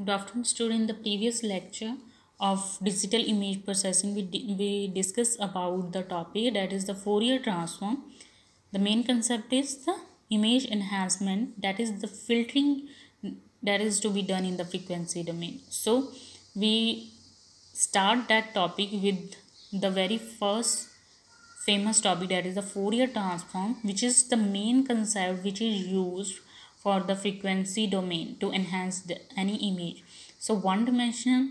Good afternoon, student. In the previous lecture of digital image processing, we discussed about the topic that is the Fourier transform. The main concept is the image enhancement, that is the filtering that is to be done in the frequency domain. So we start that topic with the very first famous topic, that is the Fourier transform, which is the main concept which is used for the frequency domain to enhance any image. So one dimensional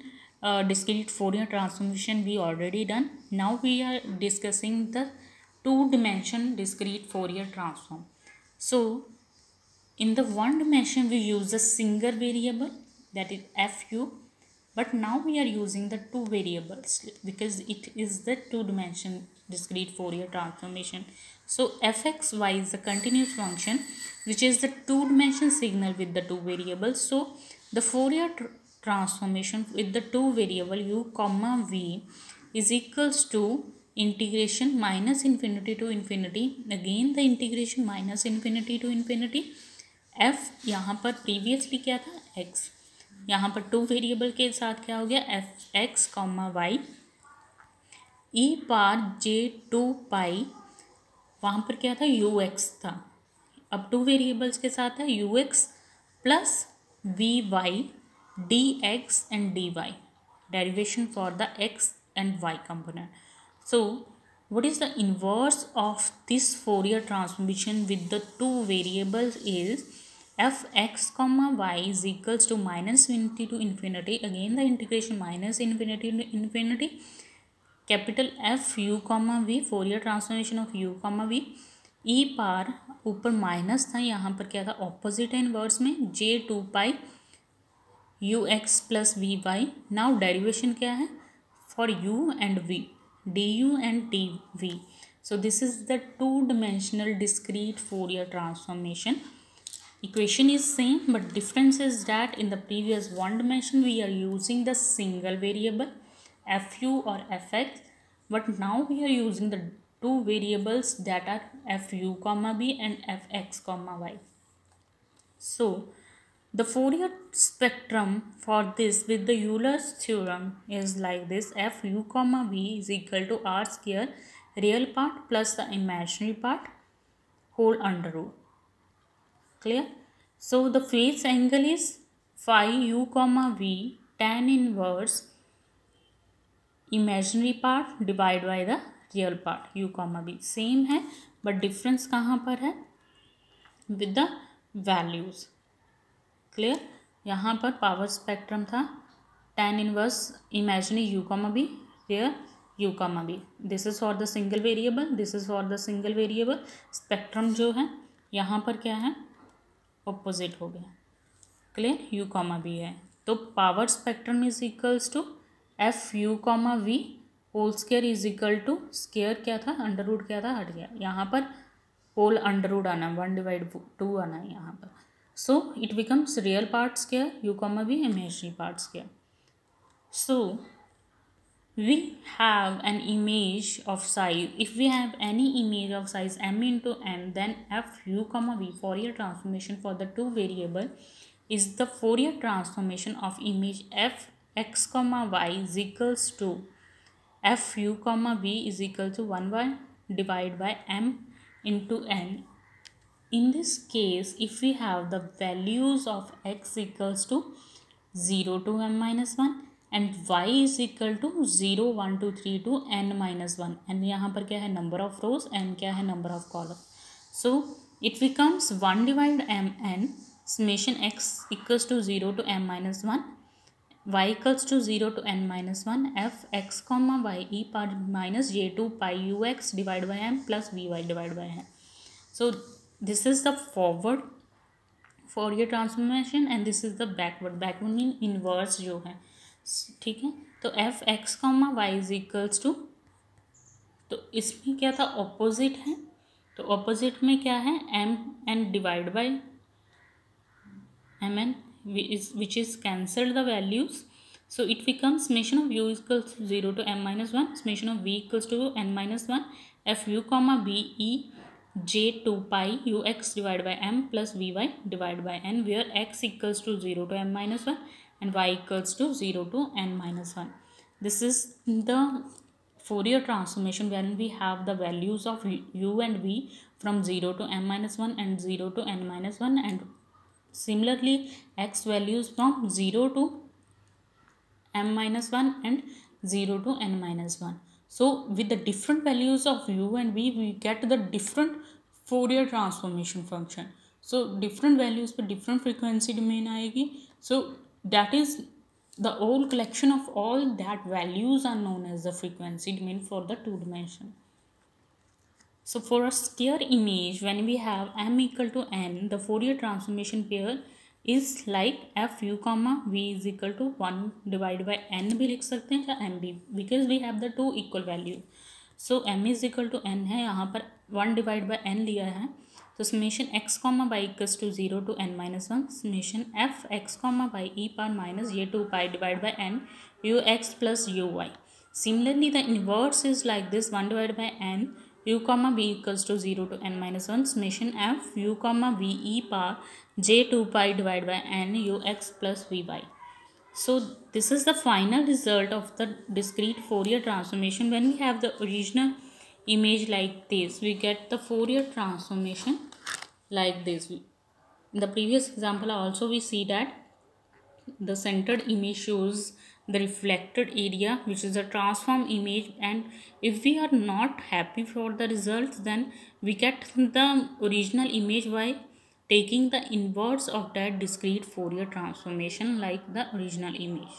discrete Fourier transformation we already done. Now we are discussing the two dimension discrete Fourier transform. So in the one dimension we use a single variable, that is fu, but now we are using the two variables because it is the two dimension discrete Fourier transformation. So fxy is the continuous function which is the two dimension signal with the two variables. So the Fourier transformation with the two variable u comma v is equals to integration minus infinity to infinity, again the integration minus infinity to infinity. f यहाँ पर previously क्या था x, यहाँ पर two variable के साथ क्या हो गया f x comma y e पार जे टू पाई, वहाँ पर क्या था यू एक्स था, अब टू वेरिएबल्स के साथ है u x plus v y d x and d y, derivation for the x and y component. So what is the inverse of this Fourier transformation with the two variables is fx comma y is equals to minus infinity to infinity, again the integration minus infinity to infinity, capital F u comma v, Fourier transformation of u comma v, e पार ऊपर minus था, यहाँ पर क्या था opposite है inverse में j two pi u x plus v y. Now derivation क्या है for u and v, du and dv. So this is the two dimensional discrete Fourier transformation. Equation is same, but difference is that in the previous one dimension we are using the single variable fu or fx, but now we are using the two variables that are fu comma b and fx comma y. So the Fourier spectrum for this with the Euler's theorem is like this: fu comma v is equal to r square real part plus the imaginary part whole under root. Clear? So the phase angle is phi u comma v tan inverse imaginary part divided by the real part u comma v. Same है but difference कहाँ पर है with the values. Clear? यहाँ पर power spectrum था tan inverse imaginary u comma b real u comma b. This is for the single variable, this is for the single variable. Spectrum जो है यहाँ पर क्या है ऑपोजिट हो गया. क्लियर? u कॉमा बी है तो power spectrum is equals to f u comma v whole square is equal to square क्या था अंडर रूट क्या था हट गया, यहाँ पर होल अंडर रूट आना 1/2 आना है यहाँ पर. So it becomes real part square u comma v imaginary part square. So we have an image of size, if we have any image of size m into n, then f u comma v Fourier transformation for the two variable is the Fourier transformation of image f x comma y is equals to f u comma v is equal to 1 divided by m into n. In this case, if we have the values of x equals to 0 to m minus 1 and y is equal to 0, 1, 2, 3 to n minus 1, and यहाँ पर क्या है number of rows and क्या है number of column. So it becomes 1 divided m n summation x equals to 0 to m minus 1, y equals to 0 to n minus 1 f x comma y e power minus j 2 pi u x divided by m plus v y divided by m. So this is the forward Fourier transformation and this is the backward. Backward mean inverse जो है, ठीक है. तो f x comma y is equals to, तो इसमें क्या था opposite है, तो ऑपोजिट में क्या है m n divide by m n which is cancelled the values. So it becomes summation of u equals to 0 to m minus 1, summation of v equals to n minus 1 f u comma v e j 2 pi u x divided by m plus vy divided by n, where x equals to 0 to m minus 1 and y equals to 0 to n minus 1. This is the Fourier transformation when we have the values of u and v from 0 to m minus 1 and 0 to n minus 1, and similarly x values from 0 to m minus 1 and 0 to n minus 1. So with the different values of u and v, we get the different Fourier transformation function. So different values पर different frequency domain आएगी. So that is the whole collection of all that values are known as the frequency domain for the two dimension. So for a square image, when we have m equal to n, the Fourier transformation pair is like f u comma v is equal to 1 divided by n भी लिख सकते हैं या m भी, because we have the two equal value. So m is equal to n है, यहाँ पर 1 divided by n लिया है, तो summation x comma y equals to 0 to n minus 1 summation f x comma y e power minus ये 2 pi divided by n u x plus u y. Similarly the inverse is like this, 1 divided by n u comma b equals to 0 to n minus 1 summation f u comma v e power j 2 pi divided by n u x plus v y. So this is the final result of the discrete Fourier transformation. When we have the original image like this, we get the Fourier transformation like this. In the previous example also we see that the centered image shows the reflected area, which is a transform image, and if we are not happy for the results, then we get the original image by taking the inverse of that discrete Fourier transformation like the original image.